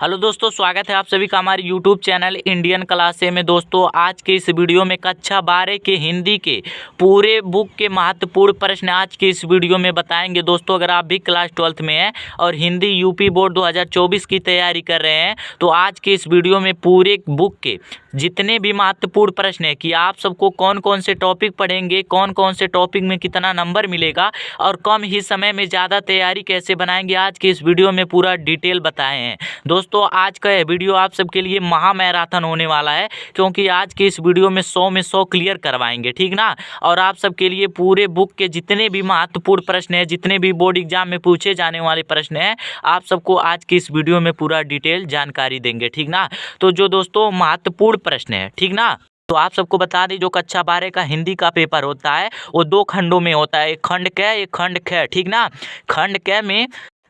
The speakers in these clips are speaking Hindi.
हेलो दोस्तों, स्वागत है आप सभी का हमारे यूट्यूब चैनल इंडियन क्लासे में। दोस्तों, आज के इस वीडियो में कक्षा 12 के हिंदी के पूरे बुक के महत्वपूर्ण प्रश्न आज के इस वीडियो में बताएंगे। दोस्तों, अगर आप भी क्लास 12th में हैं और हिंदी यूपी बोर्ड 2024 की तैयारी कर रहे हैं तो आज के इस वीडियो में पूरे बुक के जितने भी महत्वपूर्ण प्रश्न है कि आप सबको कौन कौन से टॉपिक पढ़ेंगे, कौन कौन से टॉपिक में कितना नंबर मिलेगा और कम ही समय में ज़्यादा तैयारी कैसे बनाएंगे, आज के इस वीडियो में पूरा डिटेल बताए हैं। दोस्तों, आज का यह वीडियो आप सबके लिए महा मैराथन होने वाला है, क्योंकि आज के इस वीडियो में 100 में 100 क्लियर करवाएंगे, ठीक ना। और आप सबके लिए पूरे बुक के जितने भी महत्वपूर्ण प्रश्न हैं, जितने भी बोर्ड एग्जाम में पूछे जाने वाले प्रश्न हैं, आप सबको आज की इस वीडियो में पूरा डिटेल जानकारी देंगे, ठीक ना। तो जो दोस्तों महत्वपूर्ण प्रश्न है, ठीक ना, तो आप सबको बता दें, जो कक्षा 12 का हिंदी का पेपर होता है वो 2 खंडों में होता है, एक खंड क एक खंड ख, ठीक ना।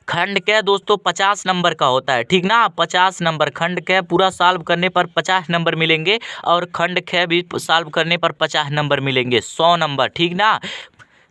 खंड क दोस्तों 50 नंबर का होता है, ठीक ना। 50 नंबर खंड क पूरा सॉल्व करने पर 50 नंबर मिलेंगे और खंड ख भी सॉल्व करने पर 50 नंबर मिलेंगे, 100 नंबर, ठीक ना।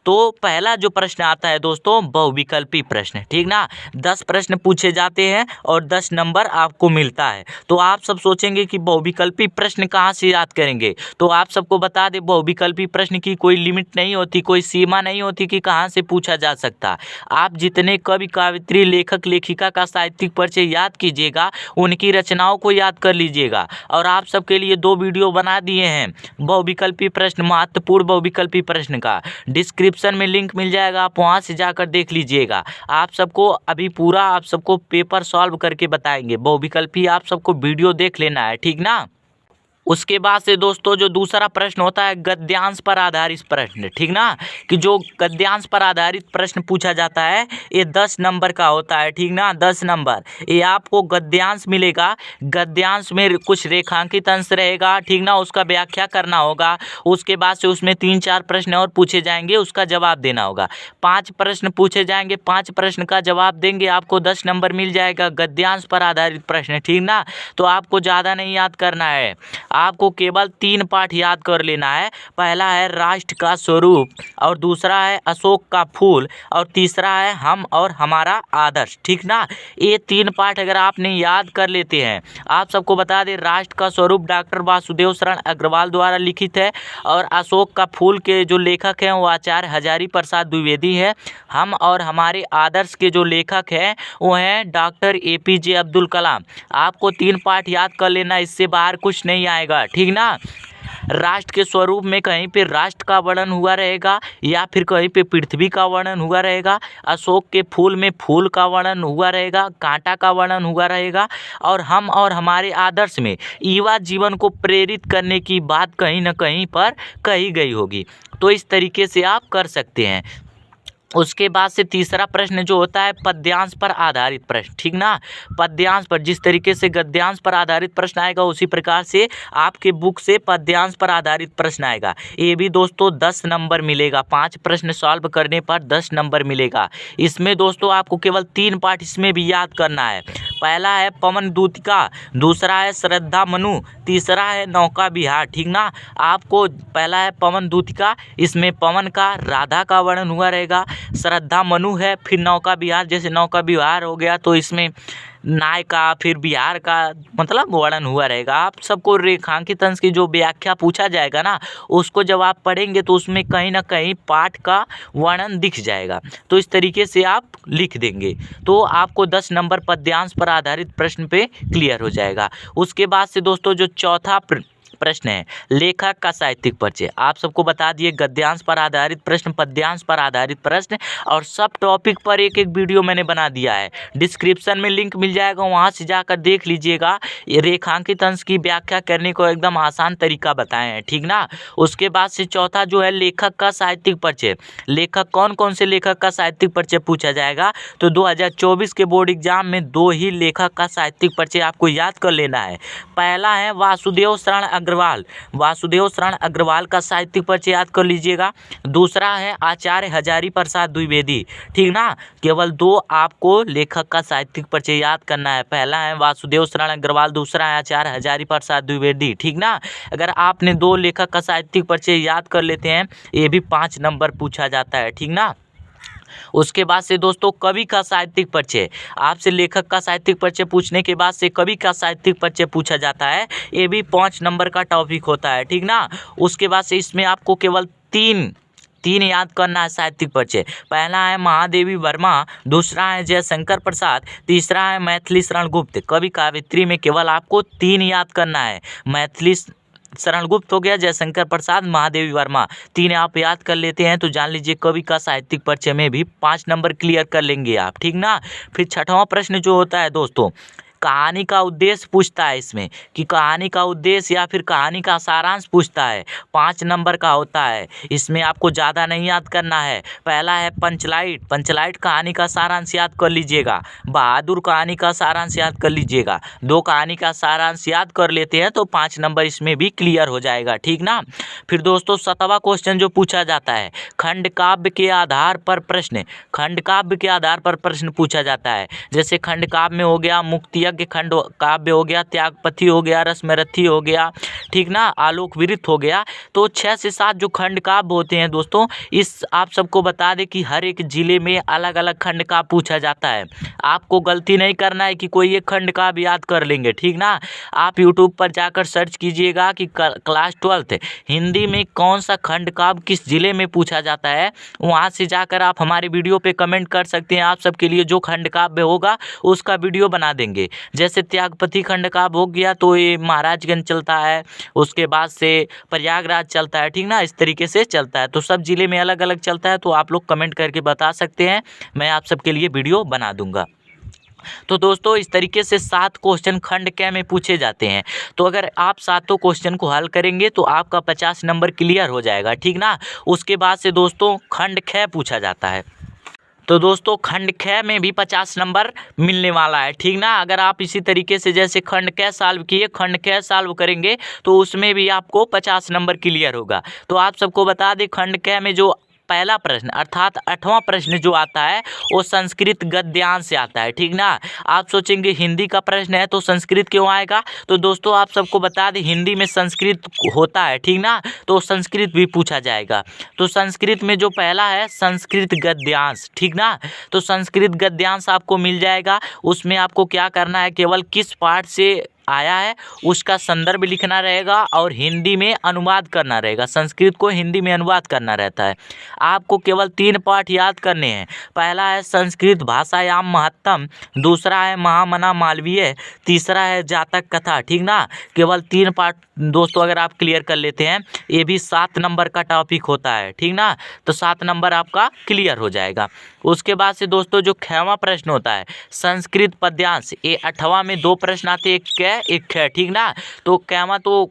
तो पहला जो प्रश्न आता है दोस्तों बहुविकल्पी प्रश्न, ठीक ना। 10 प्रश्न पूछे जाते हैं और 10 नंबर आपको मिलता है। तो आप सब सोचेंगे कि बहुविकल्पी प्रश्न कहाँ से याद करेंगे, तो आप सबको बता दें, बहुविकल्पी प्रश्न की कोई लिमिट नहीं होती, कोई सीमा नहीं होती कि कहाँ से पूछा जा सकता। आप जितने कवि, कवयित्री, लेखक, लेखिका का साहित्यिक परिचय याद कीजिएगा, उनकी रचनाओं को याद कर लीजिएगा। और आप सबके लिए 2 वीडियो बना दिए हैं बहुविकल्पी प्रश्न, महत्वपूर्ण बहुविकल्पी प्रश्न का। डिस्क्रिप्शन में लिंक मिल जाएगा, आप वहां से जाकर देख लीजिएगा। आप सबको अभी पूरा आप सबको पेपर सॉल्व करके बताएंगे, बहुविकल्पी आप सबको वीडियो देख लेना है, ठीक ना। उसके बाद से दोस्तों जो दूसरा प्रश्न होता है गद्यांश पर आधारित प्रश्न, ठीक ना, कि जो गद्यांश पर आधारित प्रश्न पूछा जाता है ये 10 नंबर का होता है, ठीक ना। 10 नंबर ये आपको गद्यांश मिलेगा। गद्यांश में कुछ रेखांकित अंश रहेगा, ठीक ना, उसका व्याख्या करना होगा। उसके बाद से उसमें 3-4 प्रश्न और पूछे जाएंगे, उसका जवाब देना होगा। 5 प्रश्न पूछे जाएंगे, 5 प्रश्न का जवाब देंगे, आपको 10 नंबर मिल जाएगा गद्यांश पर आधारित प्रश्न, ठीक ना। तो आपको ज़्यादा नहीं याद करना है, आपको केवल 3 पाठ याद कर लेना है। पहला है राष्ट्र का स्वरूप, और दूसरा है अशोक का फूल, और तीसरा है हम और हमारा आदर्श, ठीक ना। ये 3 पाठ अगर आपने याद कर लेते हैं, आप सबको बता दें, राष्ट्र का स्वरूप डॉक्टर वासुदेव शरण अग्रवाल द्वारा लिखित है, और अशोक का फूल के जो लेखक हैं वो आचार्य हजारी प्रसाद द्विवेदी है। हम और हमारे आदर्श के जो लेखक हैं वो हैं डॉक्टर APJ अब्दुल कलाम। आपको 3 पाठ याद कर लेना, इससे बाहर कुछ नहीं आएगा, ठीक ना। राष्ट्र के स्वरूप में कहीं पे राष्ट्र का वर्णन हुआ रहेगा या फिर कहीं पे पृथ्वी का वर्णन हुआ रहेगा। अशोक के फूल में फूल का वर्णन हुआ रहेगा, कांटा का वर्णन हुआ रहेगा। और हम और हमारे आदर्श में युवा जीवन को प्रेरित करने की बात कहीं ना कहीं पर कही गई होगी। तो इस तरीके से आप कर सकते हैं। उसके बाद से तीसरा प्रश्न जो होता है पद्यांश पर आधारित प्रश्न, ठीक ना। पद्यांश पर जिस तरीके से गद्यांश पर आधारित प्रश्न आएगा उसी प्रकार से आपके बुक से पद्यांश पर आधारित प्रश्न आएगा। ये भी दोस्तों 10 नंबर मिलेगा, 5 प्रश्न सॉल्व करने पर 10 नंबर मिलेगा। इसमें दोस्तों आपको केवल 3 पाठ इसमें भी याद करना है। पहला है पवन दूतिका, दूसरा है श्रद्धा मनु, तीसरा है नौका विहार, ठीक ना। आपको पहला है पवन दूतिका, इसमें पवन का, राधा का वर्णन हुआ रहेगा। श्रद्धा मनु है, फिर नौका विहार, जैसे नौका विहार हो गया तो इसमें नाय का फिर बिहार का मतलब वर्णन हुआ रहेगा। आप सबको रेखांकित अंश की जो व्याख्या पूछा जाएगा ना, उसको जब आप पढ़ेंगे तो उसमें कहीं ना कहीं पाठ का वर्णन दिख जाएगा। तो इस तरीके से आप लिख देंगे तो आपको 10 नंबर पद्यांश पर आधारित प्रश्न पे क्लियर हो जाएगा। उसके बाद से दोस्तों जो चौथा प्रश्न है लेखक का साहित्यिक परिचय, आप सबको बता दिए गद्यांश पर आधारित प्रश्न, पद्यांश पर आधारित प्रश्न और सब टॉपिक पर एक एक वीडियो मैंने बना दिया है। डिस्क्रिप्शन में लिंक मिल जाएगा, वहां से जाकर देख लीजिएगा। ये रेखांकित अंश की व्याख्या करने को एकदम आसान तरीका बताए हैं, ठीक ना। उसके बाद से चौथा जो है लेखक का साहित्यिक परिचय, लेखक कौन कौन से लेखक का साहित्यिक परिचय पूछा जाएगा। तो 2024 के बोर्ड एग्जाम में 2 ही लेखक का साहित्यिक परिचय आपको याद कर लेना है। पहला है वासुदेव शरण अग्रवाल, वासुदेव शरण अग्रवाल का साहित्यिक परिचय याद कर लीजिएगा। दूसरा है आचार्य हजारी प्रसाद द्विवेदी, ठीक ना। केवल 2 आपको लेखक का साहित्यिक परिचय याद करना है। पहला है वासुदेव शरण अग्रवाल, दूसरा है आचार्य हजारी प्रसाद द्विवेदी, ठीक ना। अगर आपने 2 लेखक का साहित्यिक परिचय याद कर लेते हैं, ये भी 5 नंबर पूछा जाता है, ठीक ना। उसके बाद से दोस्तों कवि का साहित्यिक परिचय, आपसे लेखक का साहित्यिक परिचय पूछने के बाद से कवि का साहित्यिक परिचय पूछा जाता है। ये भी 5 नंबर का टॉपिक होता है, ठीक ना। उसके बाद से इसमें आपको केवल तीन याद करना है साहित्यिक परिचय। पहला है महादेवी वर्मा, दूसरा है जयशंकर प्रसाद, तीसरा है मैथिली शरण गुप्त। कवि काव्यत्री में केवल आपको 3 याद करना है। मैथिली शरण गुप्त हो गया, जयशंकर प्रसाद, महादेवी वर्मा, 3 आप याद कर लेते हैं तो जान लीजिए कवि का साहित्यिक परिचय में भी 5 नंबर क्लियर कर लेंगे आप, ठीक ना। फिर छठवां प्रश्न जो होता है दोस्तों, कहानी का उद्देश्य पूछता है इसमें, कि कहानी का उद्देश्य या फिर कहानी का सारांश पूछता है। 5 नंबर का होता है, इसमें आपको ज़्यादा नहीं याद करना है। पहला है पंचलाइट कहानी का सारांश याद कर लीजिएगा। बहादुर कहानी का सारांश याद कर लीजिएगा। 2 कहानी का सारांश याद कर लेते हैं तो 5 नंबर इसमें भी क्लियर हो जाएगा, ठीक ना। फिर दोस्तों 7वां क्वेश्चन जो पूछा जाता है, खंड काव्य के आधार पर प्रश्न। खंड काव्य के आधार पर प्रश्न पूछा जाता है। जैसे खंड काव्य में हो गया मुक्ति के खंड काव्य हो गया, त्यागपति हो गया, रसमरथी हो गया, ठीक ना, आलोक विरित हो गया। तो 6 से 7 जो खंड काव्य होते हैं दोस्तों, इस आप सबको बता दें कि हर एक जिले में अलग अलग खंड काव्य पूछा जाता है। आपको गलती नहीं करना है कि कोई एक खंड काव्य याद कर लेंगे, ठीक ना। आप यूट्यूब पर जाकर सर्च कीजिएगा कि क्लास 12th हिंदी में कौन सा खंड काव्य किस जिले में पूछा जाता है। वहाँ से जाकर आप हमारे वीडियो पे कमेंट कर सकते हैं। आप सबके लिए जो खंड काव्य होगा उसका वीडियो बना देंगे। जैसे त्यागपति खंड काव्य हो गया तो ये महाराजगंज चलता है, उसके बाद से प्रयागराज चलता है, ठीक ना, इस तरीके से चलता है। तो सब जिले में अलग अलग चलता है, तो आप लोग कमेंट करके बता सकते हैं, मैं आप सबके लिए वीडियो बना दूंगा। तो दोस्तों इस तरीके से 7 क्वेश्चन खंड क में पूछे जाते हैं। तो अगर आप 7 क्वेश्चन को हल करेंगे तो आपका 50 नंबर क्लियर हो जाएगा, ठीक ना। उसके बाद से दोस्तों खंड ख पूछा जाता है। तो दोस्तों खंड ख में भी 50 नंबर मिलने वाला है, ठीक ना। अगर आप इसी तरीके से जैसे खंड क सॉल्व किए, खंड ख सॉल्व करेंगे तो उसमें भी आपको 50 नंबर क्लियर होगा। तो आप सबको बता दें खंड क में जो पहला प्रश्न अर्थात 8वां प्रश्न जो आता है वो संस्कृत गद्यांश से आता है, ठीक ना। आप सोचेंगे हिंदी का प्रश्न है तो संस्कृत क्यों आएगा, तो दोस्तों आप सबको बता दें हिंदी में संस्कृत होता है, ठीक ना, तो संस्कृत भी पूछा जाएगा। तो संस्कृत में जो पहला है संस्कृत गद्यांश, ठीक ना, तो संस्कृत गद्यांश आपको मिल जाएगा। उसमें आपको क्या करना है, केवल किस पाठ से आया है उसका संदर्भ लिखना रहेगा और हिंदी में अनुवाद करना रहेगा। संस्कृत को हिंदी में अनुवाद करना रहता है। आपको केवल 3 पाठ याद करने हैं। पहला है संस्कृत भाषायाम महत्तम, दूसरा है महामना मालवीय, तीसरा है जातक कथा, ठीक ना। केवल 3 पाठ दोस्तों अगर आप क्लियर कर लेते हैं, ये भी 7 नंबर का टॉपिक होता है, ठीक ना, तो 7 नंबर आपका क्लियर हो जाएगा। उसके बाद से दोस्तों जो 6वां प्रश्न होता है संस्कृत पद्यांश, ये 8वां में 2 प्रश्न आते हैं, एक क एक ख, ठीक ना। तो कैवा तो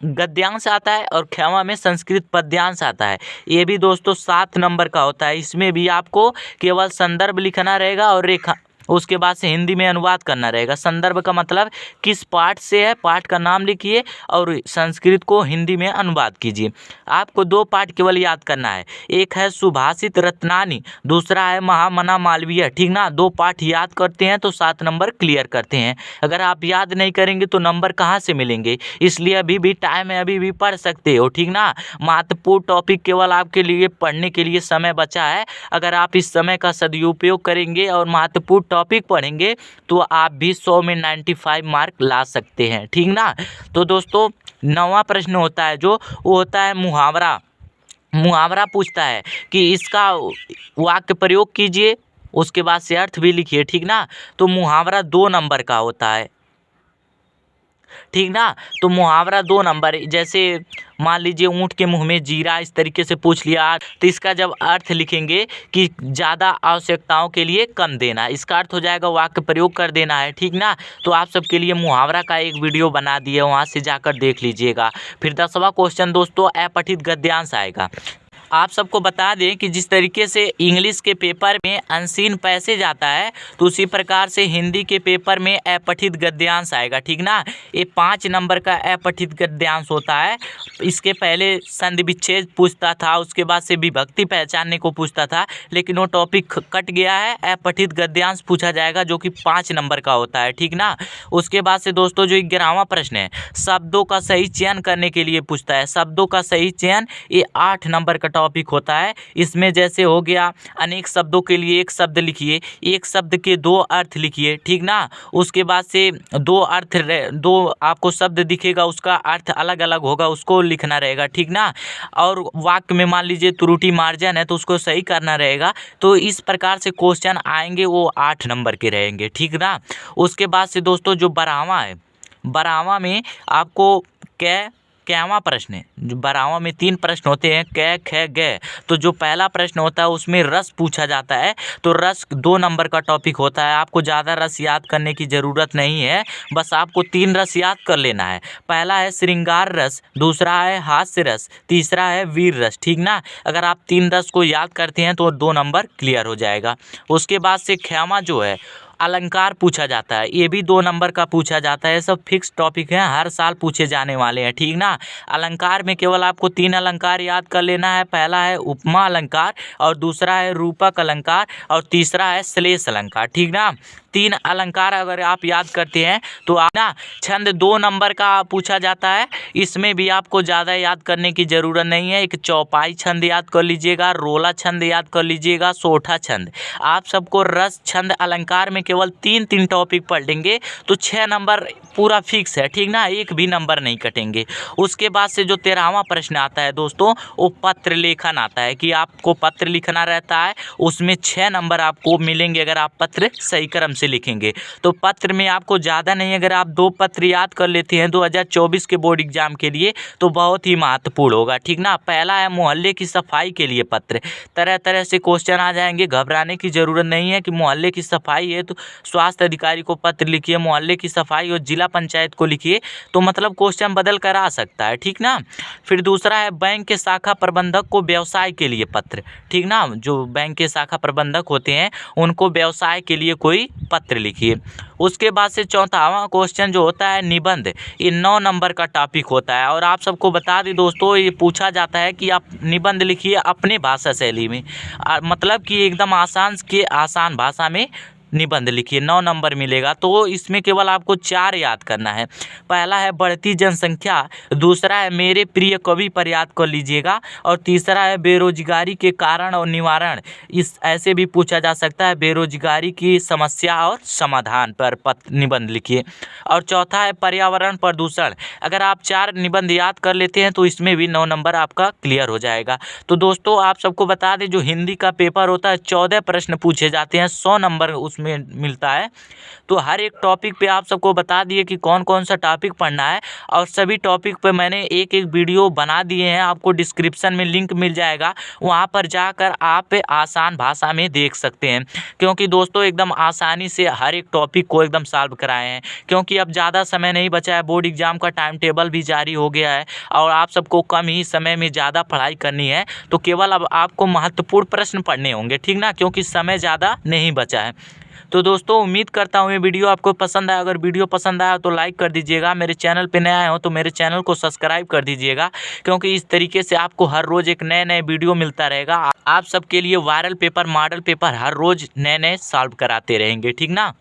गद्यांश आता है और खैवा में संस्कृत पद्यांश आता है। ये भी दोस्तों 7 नंबर का होता है। इसमें भी आपको केवल संदर्भ लिखना रहेगा और रेखा, उसके बाद से हिंदी में अनुवाद करना रहेगा। संदर्भ का मतलब किस पाठ से है, पाठ का नाम लिखिए और संस्कृत को हिंदी में अनुवाद कीजिए। आपको 2 पाठ केवल याद करना है, एक है सुभाषित रत्नानी, दूसरा है महामना मालवीय, ठीक ना। 2 पाठ याद करते हैं तो 7 नंबर क्लियर करते हैं। अगर आप याद नहीं करेंगे तो नंबर कहाँ से मिलेंगे, इसलिए अभी भी टाइम है, अभी भी पढ़ सकते हो, ठीक ना। महत्वपूर्ण टॉपिक केवल आपके लिए पढ़ने के लिए समय बचा है। अगर आप इस समय का सदुपयोग करेंगे और महत्वपूर्ण टॉपिक पढ़ेंगे तो आप भी 100 में 95 मार्क ला सकते हैं, ठीक ना। तो दोस्तों 9वां प्रश्न होता है जो वो होता है मुहावरा पूछता है कि इसका वाक्य प्रयोग कीजिए, उसके बाद से अर्थ भी लिखिए, ठीक ना। तो मुहावरा 2 नंबर का होता है, ठीक ना। तो मुहावरा 2 नंबर, जैसे मान लीजिए ऊँट के मुंह में जीरा, इस तरीके से पूछ लिया, तो इसका जब अर्थ लिखेंगे कि ज़्यादा आवश्यकताओं के लिए कम देना, इसका अर्थ हो जाएगा वाक्य प्रयोग कर देना है, ठीक ना। तो आप सबके लिए मुहावरा का एक वीडियो बना दिए, वहाँ से जाकर देख लीजिएगा। फिर 10वां क्वेश्चन दोस्तों अपठित गद्यांश आएगा। आप सबको बता दें कि जिस तरीके से इंग्लिश के पेपर में अनसीन पैसेज आता है तो उसी प्रकार से हिंदी के पेपर में अपठित गद्यांश आएगा, ठीक ना। ये 5 नंबर का अपठित गद्यांश होता है। इसके पहले संधि विच्छेद पूछता था, उसके बाद से विभक्ति पहचानने को पूछता था, लेकिन वो टॉपिक कट गया है। अपठित गद्यांश पूछा जाएगा जो कि 5 नंबर का होता है, ठीक ना। उसके बाद से दोस्तों जो 11वां प्रश्न है, शब्दों का सही चयन करने के लिए पूछता है। शब्दों का सही चयन ये 8 नंबर का टॉपिक होता है। इसमें जैसे हो गया, अनेक शब्दों के लिए एक शब्द लिखिए, एक शब्द के 2 अर्थ लिखिए, ठीक ना। उसके बाद से 2 अर्थ 2 आपको शब्द दिखेगा, उसका अर्थ अलग अलग होगा, उसको लिखना रहेगा, ठीक ना। और वाक्य में मान लीजिए त्रुटि मार्जन है तो उसको सही करना रहेगा। तो इस प्रकार से क्वेश्चन आएंगे, वो 8 नंबर के रहेंगे, ठीक ना। उसके बाद से दोस्तों जो 12वां है, 12वां में आपको कैवां प्रश्न है। जो 12वां में 3 प्रश्न होते हैं, कै ख ग। तो जो पहला प्रश्न होता है उसमें रस पूछा जाता है। तो रस 2 नंबर का टॉपिक होता है। आपको ज़्यादा रस याद करने की ज़रूरत नहीं है, बस आपको 3 रस याद कर लेना है। पहला है श्रृंगार रस, दूसरा है हास्य रस, तीसरा है वीर रस, ठीक ना। अगर आप 3 रस को याद करते हैं तो 2 नंबर क्लियर हो जाएगा। उसके बाद से ख्यामा जो है, अलंकार पूछा जाता है, ये भी 2 नंबर का पूछा जाता है। सब फिक्स टॉपिक है, हर साल पूछे जाने वाले हैं, ठीक ना। अलंकार में केवल आपको 3 अलंकार याद कर लेना है। पहला है उपमा अलंकार, और दूसरा है रूपक अलंकार, और तीसरा है श्लेष अलंकार, ठीक ना। 3 अलंकार अगर आप याद करते हैं तो आप ना। छंद 2 नंबर का पूछा जाता है, इसमें भी आपको ज़्यादा याद करने की ज़रूरत नहीं है। एक चौपाई छंद याद कर लीजिएगा, रोला छंद याद कर लीजिएगा, सोठा छंद। आप सबको रस, छंद, अलंकार में केवल 3 टॉपिक पढ़ लेंगे तो 6 नंबर पूरा फिक्स है, ठीक ना। एक भी नंबर नहीं कटेंगे। उसके बाद से जो 13वां प्रश्न आता है दोस्तों, वो पत्र लेखन आता है कि आपको पत्र लिखना रहता है। उसमें 6 नंबर आपको मिलेंगे अगर आप पत्र सही क्रम से लिखेंगे। तो पत्र में आपको ज़्यादा नहीं, अगर आप 2 पत्र याद कर लेते हैं 2024 के बोर्ड एग्जाम के लिए तो बहुत ही महत्वपूर्ण होगा, ठीक ना। पहला है मोहल्ले की सफाई के लिए पत्र। तरह तरह से क्वेश्चन आ जाएंगे, घबराने की ज़रूरत नहीं है कि मोहल्ले की सफाई है तो स्वास्थ्य अधिकारी को पत्र लिखिए, मोहल्ले की सफाई और जिला पंचायत को लिखिए, तो मतलब क्वेश्चन बदल कर आ सकता है, ठीक ना। फिर दूसरा है बैंक के शाखा प्रबंधक को व्यवसाय के लिए पत्र, ठीक ना। जो बैंक के शाखा प्रबंधक होते हैं उनको व्यवसाय के लिए कोई पत्र लिखिए। उसके बाद से 4वां क्वेश्चन जो होता है निबंध, ये 9 नंबर का टॉपिक होता है। और आप सबको बता दें दोस्तों, ये पूछा जाता है कि आप निबंध लिखिए अपने भाषा शैली में, मतलब कि एकदम आसान भाषा में निबंध लिखिए, 9 नंबर मिलेगा। तो इसमें केवल आपको 4 याद करना है। पहला है बढ़ती जनसंख्या, दूसरा है मेरे प्रिय कवि पर याद कर लीजिएगा, और तीसरा है बेरोजगारी के कारण और निवारण। इस ऐसे भी पूछा जा सकता है, बेरोजगारी की समस्या और समाधान पर निबंध लिखिए। और चौथा है पर्यावरण प्रदूषण। अगर आप 4 निबंध याद कर लेते हैं तो इसमें भी 9 नंबर आपका क्लियर हो जाएगा। तो दोस्तों आप सबको बता दें, जो हिंदी का पेपर होता है 14 प्रश्न पूछे जाते हैं, 100 नंबर में मिलता है। तो हर एक टॉपिक पे आप सबको बता दिए कि कौन कौन सा टॉपिक पढ़ना है, और सभी टॉपिक पे मैंने एक वीडियो बना दिए हैं। आपको डिस्क्रिप्शन में लिंक मिल जाएगा, वहाँ पर जाकर आप आसान भाषा में देख सकते हैं। क्योंकि दोस्तों एकदम आसानी से हर एक टॉपिक को एकदम सॉल्व कराए हैं, क्योंकि अब ज़्यादा समय नहीं बचा है, बोर्ड एग्जाम का टाइम टेबल भी जारी हो गया है और आप सबको कम ही समय में ज़्यादा पढ़ाई करनी है। तो केवल अब आपको महत्वपूर्ण प्रश्न पढ़ने होंगे, ठीक ना, क्योंकि समय ज़्यादा नहीं बचा है। तो दोस्तों उम्मीद करता हूँ ये वीडियो आपको पसंद आया। अगर वीडियो पसंद आया तो लाइक कर दीजिएगा, मेरे चैनल पे नए आए हो तो मेरे चैनल को सब्सक्राइब कर दीजिएगा, क्योंकि इस तरीके से आपको हर रोज़ एक नए वीडियो मिलता रहेगा। आप सबके लिए वायरल पेपर, मॉडल पेपर हर रोज़ नए सॉल्व कराते रहेंगे, ठीक ना।